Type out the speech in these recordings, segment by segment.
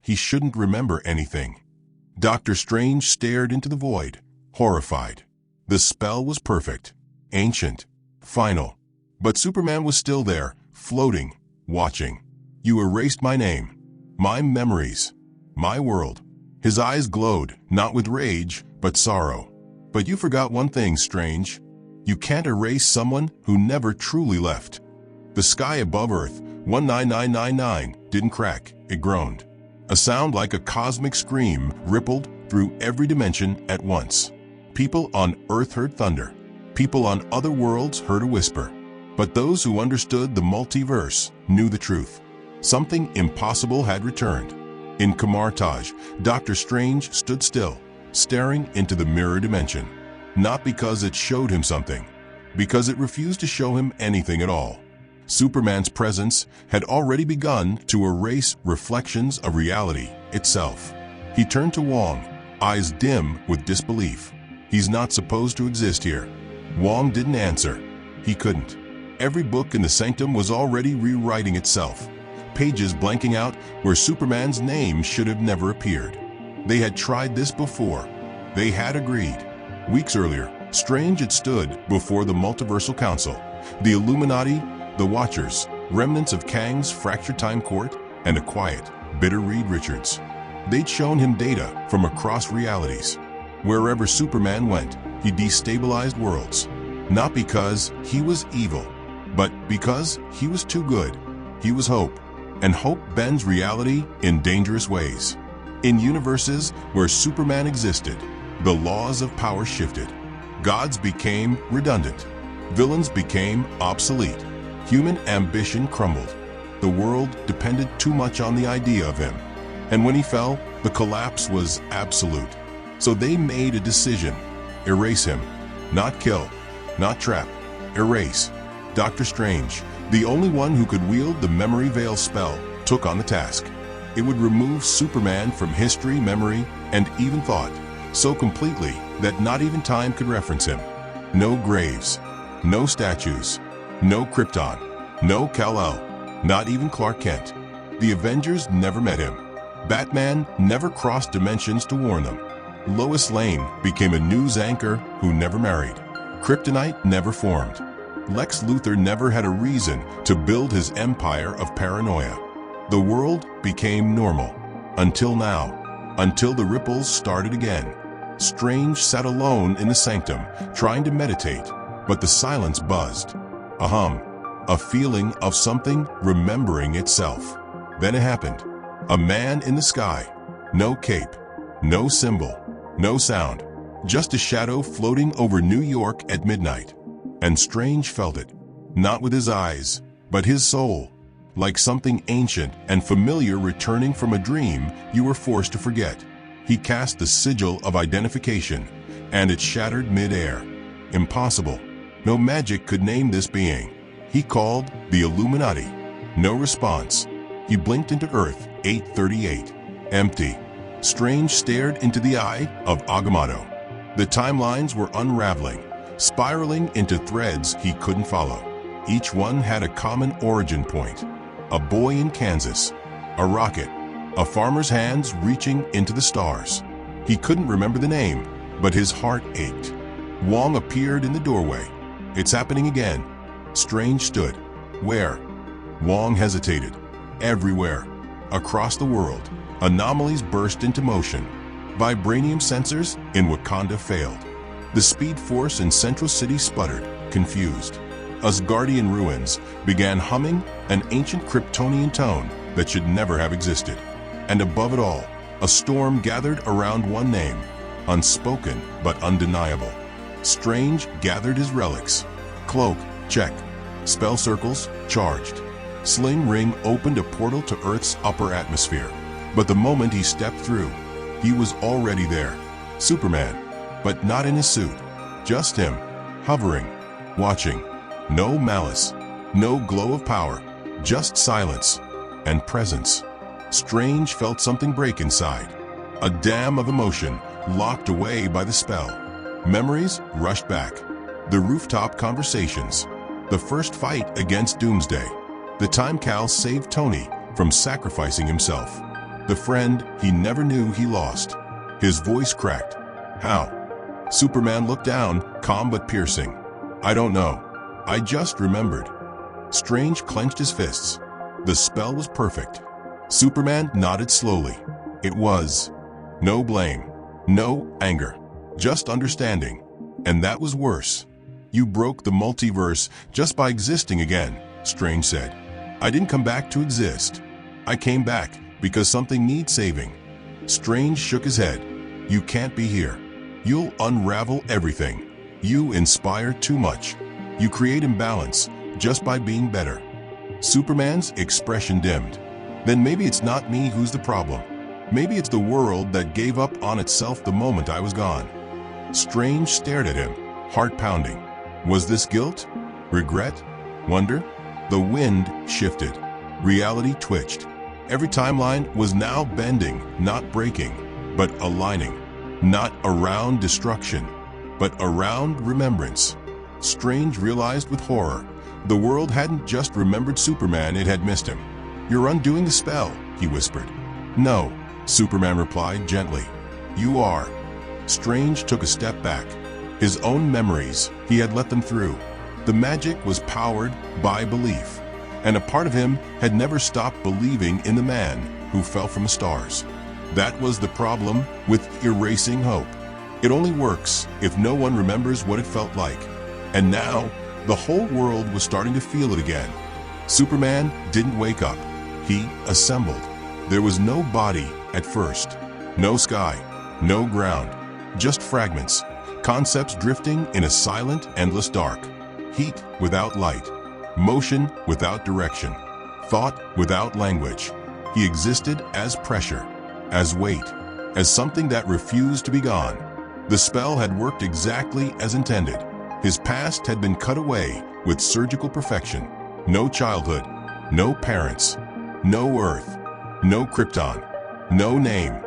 He shouldn't remember anything. Doctor Strange stared into the void, horrified. The spell was perfect, ancient, final. But Superman was still there, floating, watching. You erased my name, my memories, my world. His eyes glowed, not with rage, but sorrow. But you forgot one thing, Strange. You can't erase someone who never truly left. The sky above Earth, 19999, didn't crack, it groaned. A sound like a cosmic scream rippled through every dimension at once. People on Earth heard thunder. People on other worlds heard a whisper. But those who understood the multiverse knew the truth. Something impossible had returned. In Kamartaj, Doctor Strange stood still, staring into the mirror dimension. Not because it showed him something, because it refused to show him anything at all. Superman's presence had already begun to erase reflections of reality itself. He turned to Wong, eyes dim with disbelief. He's not supposed to exist here. Wong didn't answer. He couldn't. Every book in the sanctum was already rewriting itself, pages blanking out where Superman's name should have never appeared. They had tried this before. They had agreed. Weeks earlier, Strange had stood before the Multiversal Council, the Illuminati, the Watchers, remnants of Kang's fractured time court, and a quiet, bitter Reed Richards. They'd shown him data from across realities. Wherever Superman went, he destabilized worlds. Not because he was evil, but because he was too good. He was hope, and hope bends reality in dangerous ways. In universes where Superman existed, the laws of power shifted. Gods became redundant. Villains became obsolete. Human ambition crumbled. The world depended too much on the idea of him. And when he fell, the collapse was absolute. So they made a decision. Erase him. Not kill. Not trap. Erase. Doctor Strange, the only one who could wield the memory veil spell, took on the task. It would remove Superman from history, memory, and even thought, so completely that not even time could reference him. No graves, no statues, no Krypton, no Kal-El, not even Clark Kent. The Avengers never met him. Batman never crossed dimensions to warn them. Lois Lane became a news anchor who never married. Kryptonite never formed. Lex Luthor never had a reason to build his empire of paranoia. The world became normal. Until now. Until the ripples started again. Strange sat alone in the sanctum, trying to meditate, but the silence buzzed. A hum. A feeling of something remembering itself. Then it happened. A man in the sky. No cape. No symbol. No sound. Just a shadow floating over New York at midnight. And Strange felt it. Not with his eyes, but his soul. Like something ancient and familiar returning from a dream you were forced to forget. He cast the sigil of identification, and it shattered mid-air. Impossible. No magic could name this being. He called the Illuminati. No response. He blinked into Earth, 838. Empty. Strange stared into the eye of Agamotto. The timelines were unraveling, spiraling into threads he couldn't follow. Each one had a common origin point. A boy in Kansas. A rocket. A farmer's hands reaching into the stars. He couldn't remember the name, but his heart ached. Wong appeared in the doorway. It's happening again. Strange stood. Where? Wong hesitated. Everywhere. Across the world, anomalies burst into motion. Vibranium sensors in Wakanda failed. The speed force in Central City sputtered, confused. Asgardian ruins began humming an ancient Kryptonian tone that should never have existed. And above it all, a storm gathered around one name, unspoken but undeniable. Strange gathered his relics. Cloak, check. Spell circles, charged. Sling Ring opened a portal to Earth's upper atmosphere. But the moment he stepped through, he was already there. Superman, but not in his suit. Just him, hovering, watching. No malice, no glow of power, just silence and presence. Strange felt something break inside. A dam of emotion locked away by the spell. Memories rushed back. The rooftop conversations. The first fight against Doomsday. The time Kal saved Tony from sacrificing himself. the friend he never knew he lost. His voice cracked. How? Superman looked down, calm but piercing. I don't know. I just remembered. Strange clenched his fists. The spell was perfect. Superman nodded slowly. It was. No blame. No anger. Just understanding. And that was worse. You broke the multiverse just by existing again, Strange said. I didn't come back to exist. I came back because something needs saving. Strange shook his head. You can't be here. You'll unravel everything. You inspire too much. You create imbalance just by being better. Superman's expression dimmed. Then maybe it's not me who's the problem. Maybe it's the world that gave up on itself the moment I was gone. Strange stared at him, heart pounding. Was this guilt? Regret? Wonder? The wind shifted. Reality twitched. Every timeline was now bending, not breaking, but aligning. Not around destruction, but around remembrance. Strange realized with horror, the world hadn't just remembered Superman, it had missed him. You're undoing the spell, he whispered. No, Superman replied gently. You are. Strange took a step back. His own memories, he had let them through. The magic was powered by belief, and a part of him had never stopped believing in the man who fell from the stars. That was the problem with erasing hope. It only works if no one remembers what it felt like. And now, the whole world was starting to feel it again. Superman didn't wake up. He assembled. There was no body at first. No sky. No ground. Just fragments. Concepts drifting in a silent, endless dark. Heat without light. Motion without direction. Thought without language. He existed as pressure. As weight, as something that refused to be gone. The spell had worked exactly as intended. His past had been cut away with surgical perfection. No childhood, no parents, no Earth, no Krypton, no name,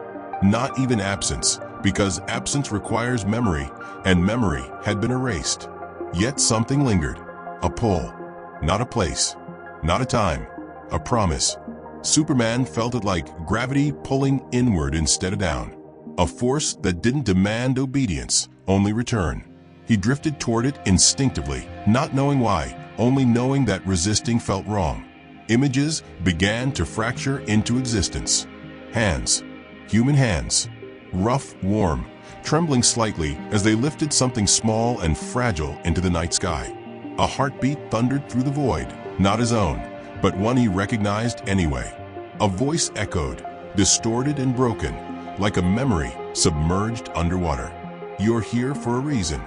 not even absence, because absence requires memory, and memory had been erased. Yet something lingered, a pull, not a place, not a time, a promise. Superman felt it like gravity pulling inward instead of down. A force that didn't demand obedience, only return. He drifted toward it instinctively, not knowing why, only knowing that resisting felt wrong. Images began to fracture into existence. Hands. Human hands. Rough, warm, trembling slightly as they lifted something small and fragile into the night sky. A heartbeat thundered through the void, not his own, but one he recognized anyway. A voice echoed, distorted and broken, like a memory submerged underwater. You're here for a reason.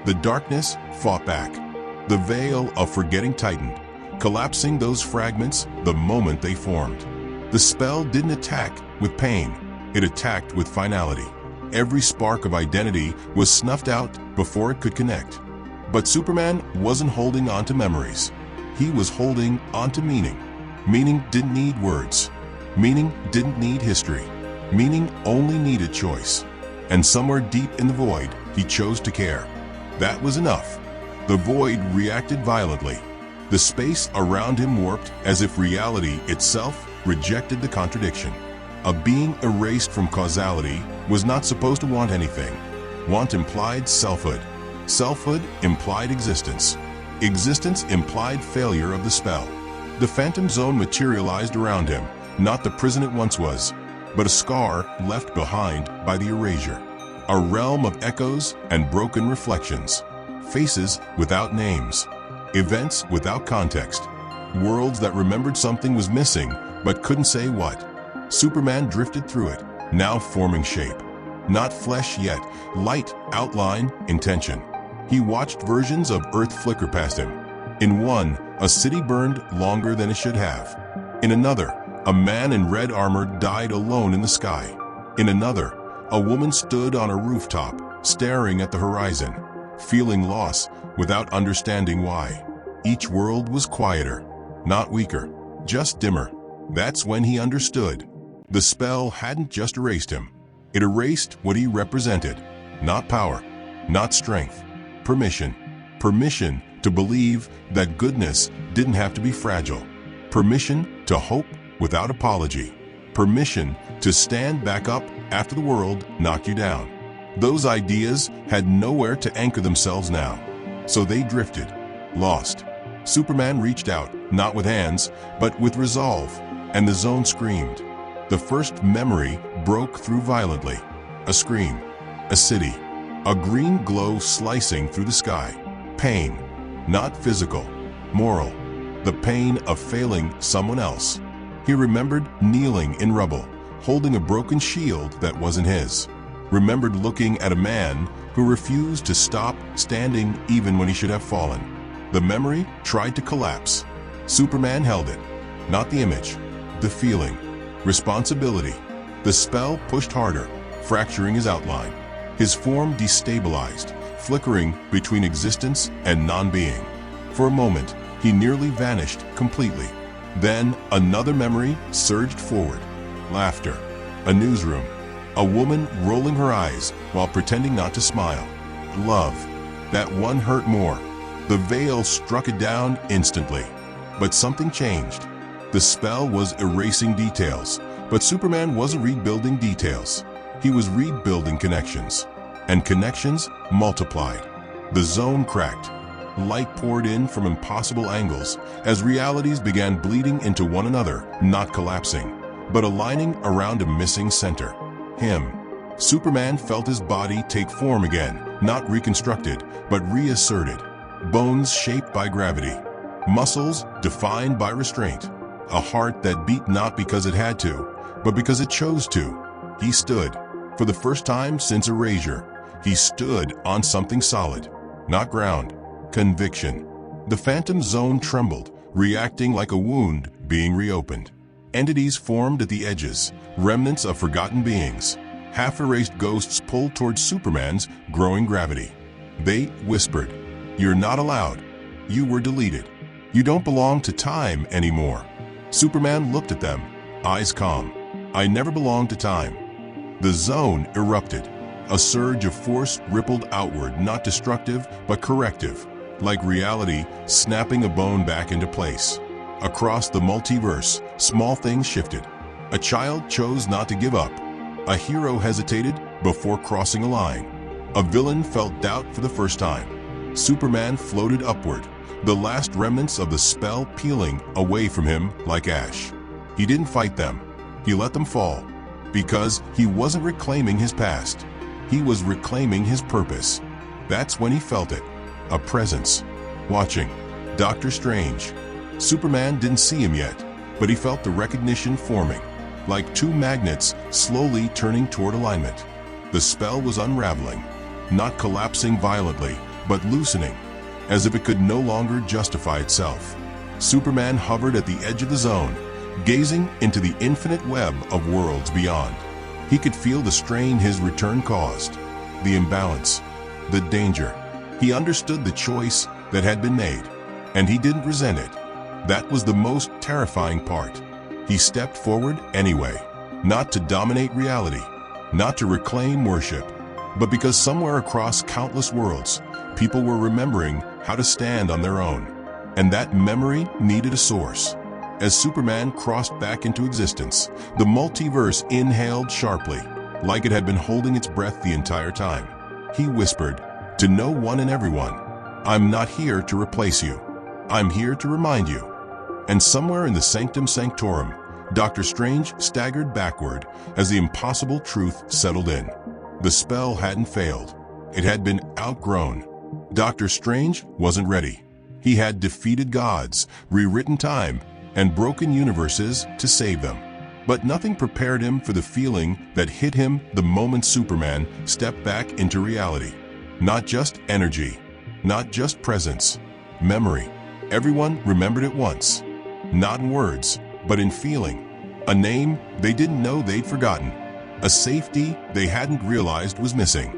The darkness fought back. The veil of forgetting tightened, collapsing those fragments the moment they formed. The spell didn't attack with pain, it attacked with finality. Every spark of identity was snuffed out before it could connect. But Superman wasn't holding on to memories. He was holding on to meaning. Meaning didn't need words. Meaning didn't need history. Meaning only needed choice. And somewhere deep in the void, he chose to care. That was enough. The void reacted violently. The space around him warped as if reality itself rejected the contradiction. A being erased from causality was not supposed to want anything. Want implied selfhood. Selfhood implied existence. Existence implied failure of the spell. The phantom zone materialized around him, not the prison it once was, but a scar left behind by the erasure. A realm of echoes and broken reflections. Faces without names. Events without context. Worlds that remembered something was missing, but couldn't say what. Superman drifted through it, now forming shape. Not flesh yet, light, outline, intention. He watched versions of Earth flicker past him. In one, a city burned longer than it should have. In another, a man in red armor died alone in the sky. In another, a woman stood on a rooftop, staring at the horizon, feeling loss without understanding why. Each world was quieter, not weaker, just dimmer. That's when he understood. The spell hadn't just erased him. It erased what he represented. Not power, not strength. Permission. Permission to believe that goodness didn't have to be fragile. Permission to hope without apology. permission to stand back up after the world knocked you down. Those ideas had nowhere to anchor themselves now, so they drifted, lost. Superman reached out, not with hands, but with resolve, and the zone screamed. The first memory broke through violently. A scream, a city, a green glow slicing through the sky. Pain, not physical, moral, the pain of failing someone else. He remembered kneeling in rubble, holding a broken shield that wasn't his. Remembered looking at a man who refused to stop standing even when he should have fallen. The memory tried to collapse. Superman held it, not the image, the feeling, responsibility. The spell pushed harder, fracturing his outline. His form destabilized, flickering between existence and non-being. For a moment, he nearly vanished completely. Then another memory surged forward. Laughter, a newsroom, a woman rolling her eyes while pretending not to smile. Love, that one hurt more. The veil struck it down instantly. But something changed. The spell was erasing details, but Superman wasn't rebuilding details. He was rebuilding connections. And connections multiplied. The zone cracked. Light poured in from impossible angles as realities began bleeding into one another, not collapsing, but aligning around a missing center. Him. Superman felt his body take form again, not reconstructed, but reasserted. Bones shaped by gravity. Muscles defined by restraint. A heart that beat not because it had to, but because it chose to. He stood. For the first time since erasure, he stood on something solid. Not ground. Conviction. The phantom zone trembled, reacting like a wound being reopened. Entities formed at the edges, remnants of forgotten beings. Half-erased ghosts pulled towards Superman's growing gravity. They whispered, "You're not allowed. You were deleted. You don't belong to time anymore." Superman looked at them, eyes calm. "I never belonged to time." The zone erupted. A surge of force rippled outward, not destructive, but corrective, like reality snapping a bone back into place. Across the multiverse, small things shifted. A child chose not to give up. A hero hesitated before crossing a line. A villain felt doubt for the first time. Superman floated upward, the last remnants of the spell peeling away from him like ash. He didn't fight them. He let them fall, because he wasn't reclaiming his past. He was reclaiming his purpose. That's when he felt it. A presence. Watching. Doctor Strange. Superman didn't see him yet, but he felt the recognition forming, like two magnets slowly turning toward alignment. The spell was unraveling, not collapsing violently, but loosening, as if it could no longer justify itself. Superman hovered at the edge of the zone, gazing into the infinite web of worlds beyond. He could feel the strain his return caused, the imbalance, the danger. He understood the choice that had been made, and he didn't resent it. That was the most terrifying part. He stepped forward anyway, not to dominate reality, not to reclaim worship, but because somewhere across countless worlds, people were remembering how to stand on their own. And that memory needed a source. As Superman crossed back into existence, the multiverse inhaled sharply, like it had been holding its breath the entire time. He whispered, to no one and everyone, "I'm not here to replace you. I'm here to remind you." And somewhere in the Sanctum Sanctorum, Doctor Strange staggered backward as the impossible truth settled in. The spell hadn't failed. It had been outgrown. Doctor Strange wasn't ready. He had defeated gods, rewritten time, and broken universes to save them. But nothing prepared him for the feeling that hit him the moment Superman stepped back into reality. Not just energy, not just presence, memory. Everyone remembered it once. Not in words, but in feeling. A name they didn't know they'd forgotten. A safety they hadn't realized was missing.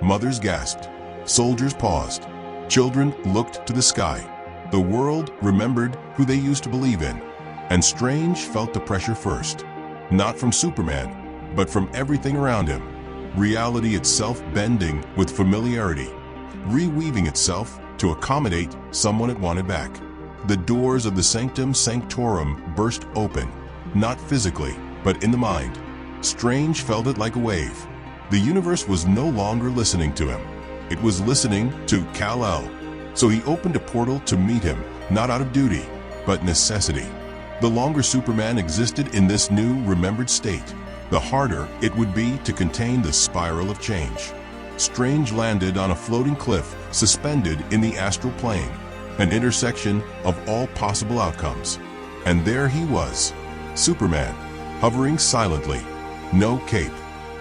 Mothers gasped. Soldiers paused. Children looked to the sky. The world remembered who they used to believe in. And Strange felt the pressure first. Not from Superman, but from everything around him. Reality itself bending with familiarity, reweaving itself to accommodate someone it wanted back. The doors of the Sanctum Sanctorum burst open, not physically, but in the mind. Strange felt it like a wave. The universe was no longer listening to him. It was listening to Kal-El. So he opened a portal to meet him, not out of duty, but necessity. The longer Superman existed in this new, remembered state, the harder it would be to contain the spiral of change. Strange landed on a floating cliff suspended in the astral plane, an intersection of all possible outcomes. And there he was, Superman, hovering silently. No cape,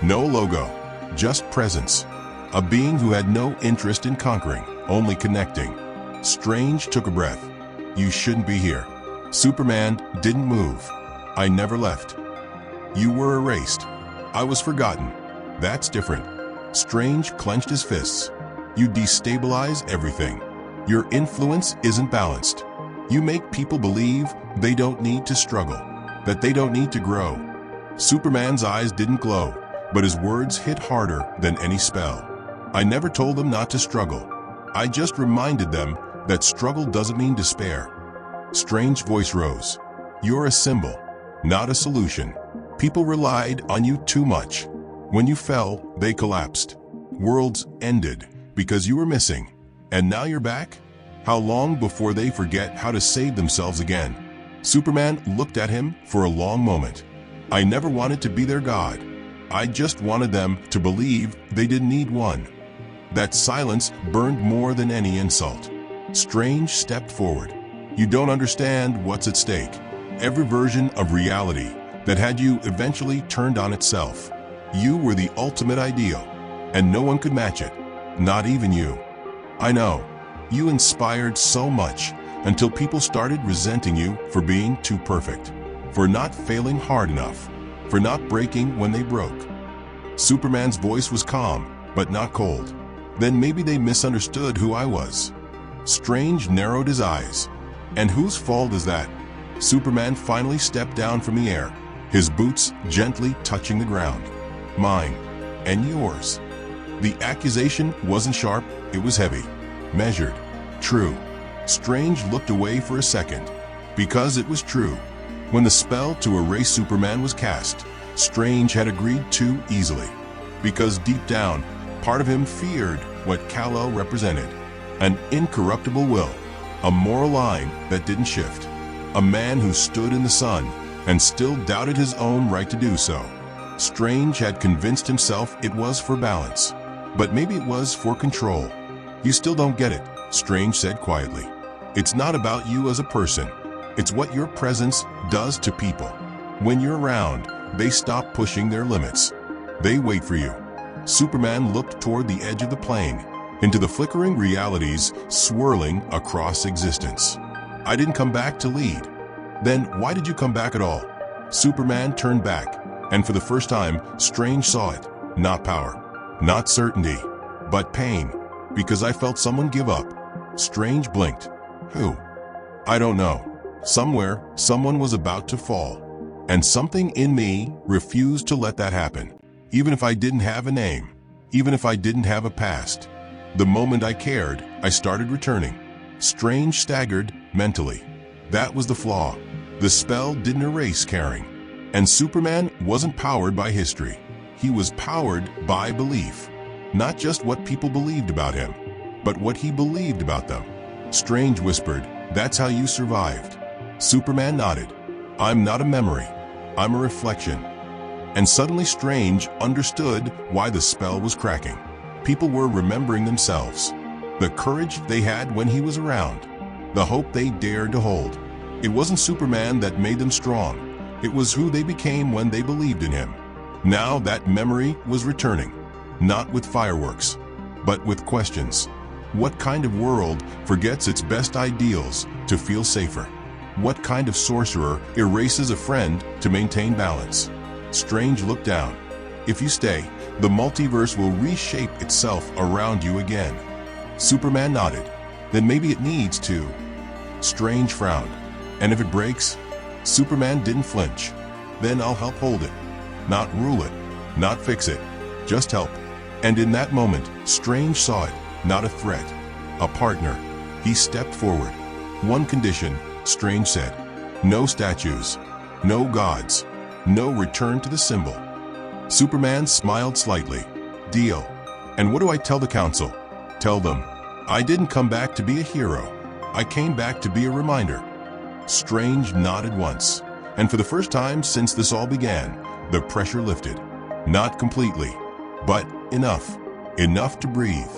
no logo, just presence. A being who had no interest in conquering, only connecting. Strange took a breath. You shouldn't be here. Superman didn't move. I never left. You were erased. I was forgotten. That's different. Strange clenched his fists. You destabilize everything. Your influence isn't balanced. You make people believe they don't need to struggle, that they don't need to grow. Superman's eyes didn't glow, but his words hit harder than any spell. I never told them not to struggle. I just reminded them that struggle doesn't mean despair. Strange voice rose. You're a symbol, not a solution. People relied on you too much. When you fell, they collapsed. Worlds ended because you were missing. And now you're back? How long before they forget how to save themselves again? Superman looked at him for a long moment. I never wanted to be their god. I just wanted them to believe they didn't need one. That silence burned more than any insult. Strange stepped forward. You don't understand what's at stake. Every version of reality that had you eventually turned on itself. You were the ultimate ideal, and no one could match it, not even you. I know, you inspired so much until people started resenting you for being too perfect, for not failing hard enough, for not breaking when they broke. Superman's voice was calm, but not cold. Then maybe they misunderstood who I was. Strange narrowed his eyes. And whose fault is that? Superman finally stepped down from the air, his boots gently touching the ground. Mine and yours. The accusation wasn't sharp, it was heavy, measured, true. Strange looked away for a second, because it was true. When the spell to erase Superman was cast, Strange had agreed too easily. Because deep down, part of him feared what Kal-El represented. An incorruptible will, a moral line that didn't shift. A man who stood in the sun and still doubted his own right to do so. Strange had convinced himself it was for balance, but maybe it was for control. You still don't get it, Strange said quietly. It's not about you as a person. It's what your presence does to people. When you're around, they stop pushing their limits. They wait for you. Superman looked toward the edge of the plane, into the flickering realities swirling across existence. I didn't come back to lead. Then why did you come back at all? Superman turned back, and for the first time, Strange saw it. Not power, not certainty, but pain, because I felt someone give up. Strange blinked. Who? I don't know. Somewhere, someone was about to fall, and something in me refused to let that happen. Even if I didn't have a name, even if I didn't have a past. The moment I cared, I started returning. Strange staggered mentally. That was the flaw. The spell didn't erase caring. And Superman wasn't powered by history. He was powered by belief. Not just what people believed about him, but what he believed about them. Strange whispered, "That's how you survived." Superman nodded. "I'm not a memory. I'm a reflection." And suddenly Strange understood why the spell was cracking. People were remembering themselves. The courage they had when he was around. The hope they dared to hold. It wasn't Superman that made them strong. It was who they became when they believed in him. Now that memory was returning. Not with fireworks, but with questions. What kind of world forgets its best ideals to feel safer? What kind of sorcerer erases a friend to maintain balance? Strange looked down. If you stay, the multiverse will reshape itself around you again. Superman nodded. Then maybe it needs to. Strange frowned. And if it breaks? Superman didn't flinch. Then I'll help hold it. Not rule it. Not fix it. Just help. And in that moment, Strange saw it. Not a threat. A partner. He stepped forward. One condition, Strange said. No statues. No gods. No return to the symbol. Superman smiled slightly. Deal. And what do I tell the council? Tell them, I didn't come back to be a hero. I came back to be a reminder. Strange nodded once, and for the first time since this all began, the pressure lifted. Not completely, but enough. Enough to breathe.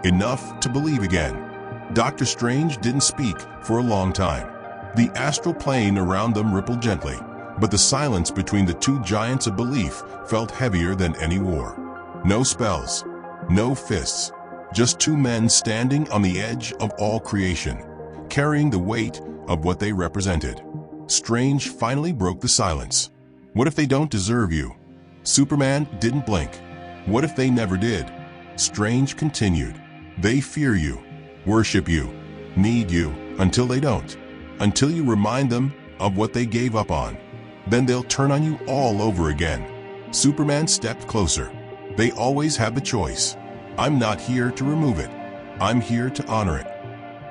Enough to believe again. Dr. Strange didn't speak for a long time. The astral plane around them rippled gently, but the silence between the two giants of belief felt heavier than any war. No spells, no fists, just two men standing on the edge of all creation, carrying the weight of what they represented. Strange finally broke the silence. What if they don't deserve you? Superman didn't blink. What if they never did? Strange continued. They fear you, worship you, need you, until they don't. Until you remind them of what they gave up on. Then they'll turn on you all over again. Superman stepped closer. They always have the choice. I'm not here to remove it. I'm here to honor it.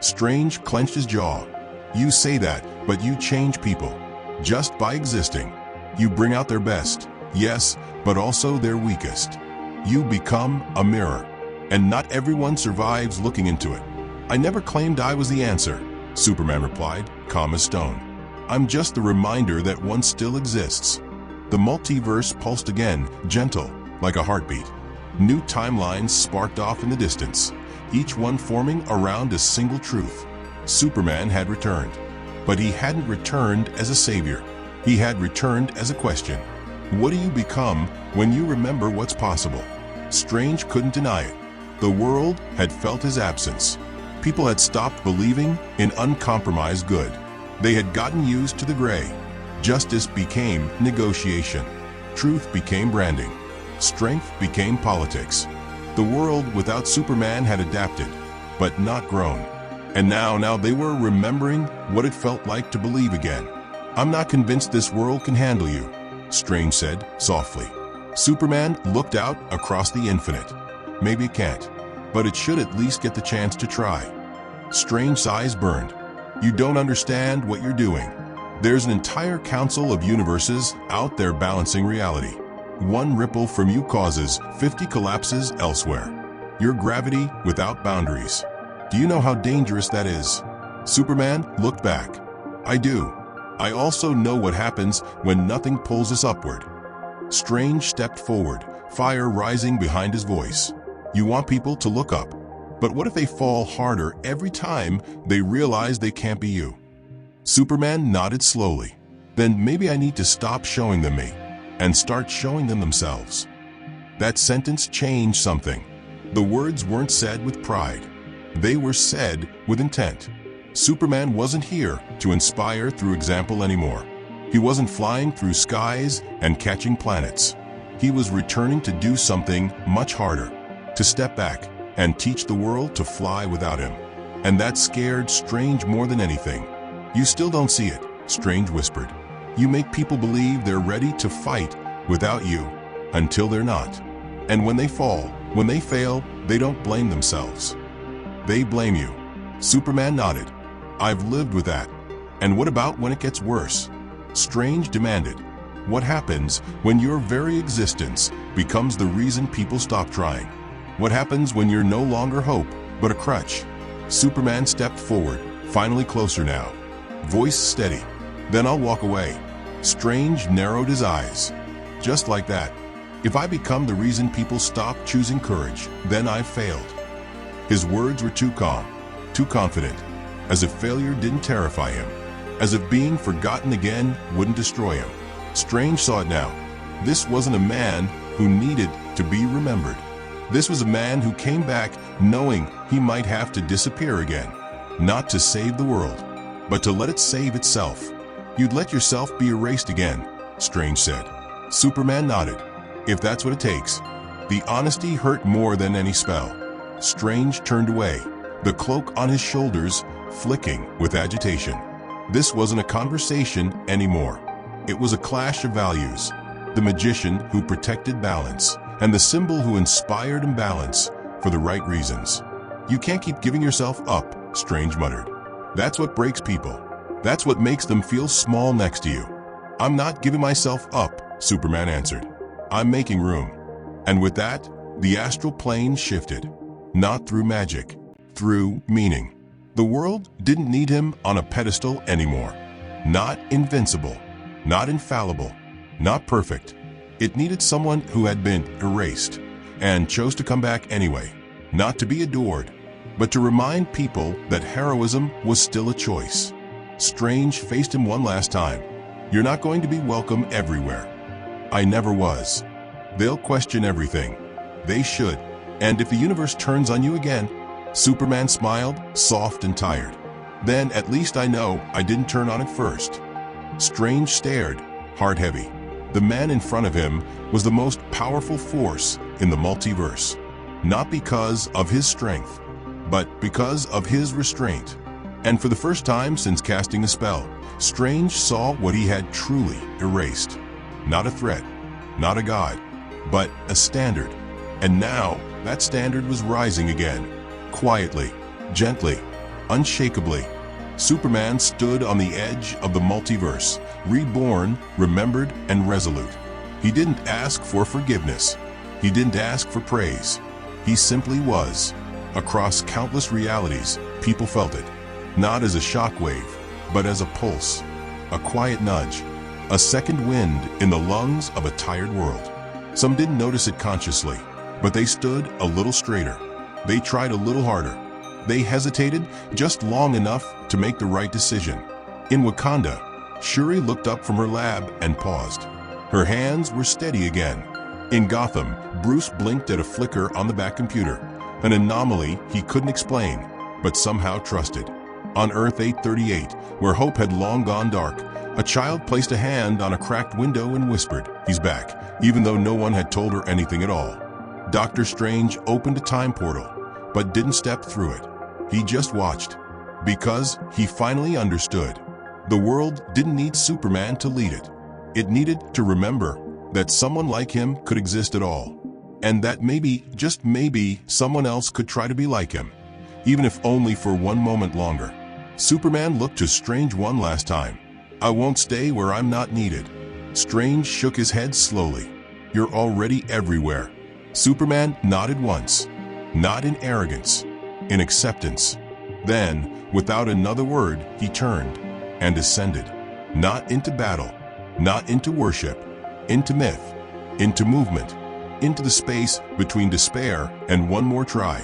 Strange clenched his jaw. You say that, but you change people. Just by existing. You bring out their best, yes, but also their weakest. You become a mirror. And not everyone survives looking into it. I never claimed I was the answer, Superman replied, calm as stone. I'm just the reminder that one still exists. The multiverse pulsed again, gentle, like a heartbeat. New timelines sparked off in the distance, each one forming around a single truth. Superman had returned. But he hadn't returned as a savior. He had returned as a question. What do you become when you remember what's possible? Strange couldn't deny it. The world had felt his absence. People had stopped believing in uncompromised good. They had gotten used to the gray. Justice became negotiation. Truth became branding. Strength became politics. The world without Superman had adapted, but not grown. And now they were remembering what it felt like to believe again. I'm not convinced this world can handle you, Strange said softly. Superman looked out across the infinite. Maybe it can't, but it should at least get the chance to try. Strange's eyes burned. You don't understand what you're doing. There's an entire council of universes out there balancing reality. One ripple from you causes 50 collapses elsewhere. Your gravity without boundaries. Do you know how dangerous that is? Superman looked back. I do. I also know what happens when nothing pulls us upward. Strange stepped forward, fire rising behind his voice. You want people to look up. But what if they fall harder every time they realize they can't be you? Superman nodded slowly. Then maybe I need to stop showing them me and start showing them themselves. That sentence changed something. The words weren't said with pride. They were said with intent. Superman wasn't here to inspire through example anymore. He wasn't flying through skies and catching planets. He was returning to do something much harder, to step back and teach the world to fly without him. And that scared Strange more than anything. You still don't see it, Strange whispered. You make people believe they're ready to fight without you until they're not. And when they fall, when they fail, they don't blame themselves. They blame you. Superman nodded. I've lived with that. And what about when it gets worse? Strange demanded. What happens when your very existence becomes the reason people stop trying? What happens when you're no longer hope, but a crutch? Superman stepped forward, finally closer now. Voice steady. Then I'll walk away. Strange narrowed his eyes. Just like that. If I become the reason people stop choosing courage, then I've failed. His words were too calm, too confident, as if failure didn't terrify him, as if being forgotten again wouldn't destroy him. Strange saw it now. This wasn't a man who needed to be remembered. This was a man who came back knowing he might have to disappear again, not to save the world, but to let it save itself. You'd let yourself be erased again, Strange said. Superman nodded. If that's what it takes. The honesty hurt more than any spell. Strange turned away, the cloak on his shoulders flicking with agitation. This wasn't a conversation anymore. It was a clash of values. The magician who protected balance, and the symbol who inspired imbalance for the right reasons. You can't keep giving yourself up, Strange muttered. That's what breaks people. That's what makes them feel small next to you. "I'm not giving myself up," Superman answered. "I'm making room." And with that, the astral plane shifted. Not through magic, through meaning. The world didn't need him on a pedestal anymore. Not invincible, not infallible, not perfect. It needed someone who had been erased and chose to come back anyway. Not to be adored, but to remind people that heroism was still a choice. Strange faced him one last time. "You're not going to be welcome everywhere." "I never was." "They'll question everything." "They should. And if the universe turns on you again," Superman smiled, soft and tired. "Then at least I know I didn't turn on it first." Strange stared, heart heavy. The man in front of him was the most powerful force in the multiverse. Not because of his strength, but because of his restraint. And for the first time since casting the spell, Strange saw what he had truly erased. Not a threat, not a god, but a standard. And now that standard was rising again, quietly, gently, unshakably. Superman stood on the edge of the multiverse, reborn, remembered, and resolute. He didn't ask for forgiveness. He didn't ask for praise. He simply was. Across countless realities, people felt it. Not as a shockwave, but as a pulse, a quiet nudge, a second wind in the lungs of a tired world. Some didn't notice it consciously, but they stood a little straighter. They tried a little harder. They hesitated just long enough to make the right decision. In Wakanda, Shuri looked up from her lab and paused. Her hands were steady again. In Gotham, Bruce blinked at a flicker on the back computer, an anomaly he couldn't explain, but somehow trusted. On Earth 838, where hope had long gone dark, a child placed a hand on a cracked window and whispered, "He's back," even though no one had told her anything at all. Dr. Strange opened a time portal, but didn't step through it. He just watched, because he finally understood. The world didn't need Superman to lead it. It needed to remember that someone like him could exist at all, and that maybe, just maybe, someone else could try to be like him, even if only for one moment longer. Superman looked to Strange one last time. "I won't stay where I'm not needed." Strange shook his head slowly. "You're already everywhere." Superman nodded once, not in arrogance, in acceptance. Then, without another word, he turned and ascended. Not into battle, not into worship, into myth, into movement, into the space between despair and one more try.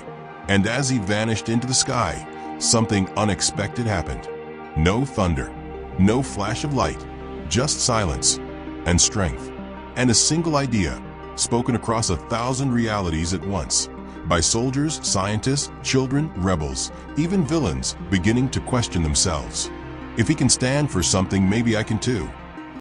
And as he vanished into the sky, something unexpected happened. No thunder, no flash of light, just silence and strength, and a single idea spoken across 1,000 realities at once, by soldiers, scientists, children, rebels, even villains beginning to question themselves. If he can stand for something, maybe I can too.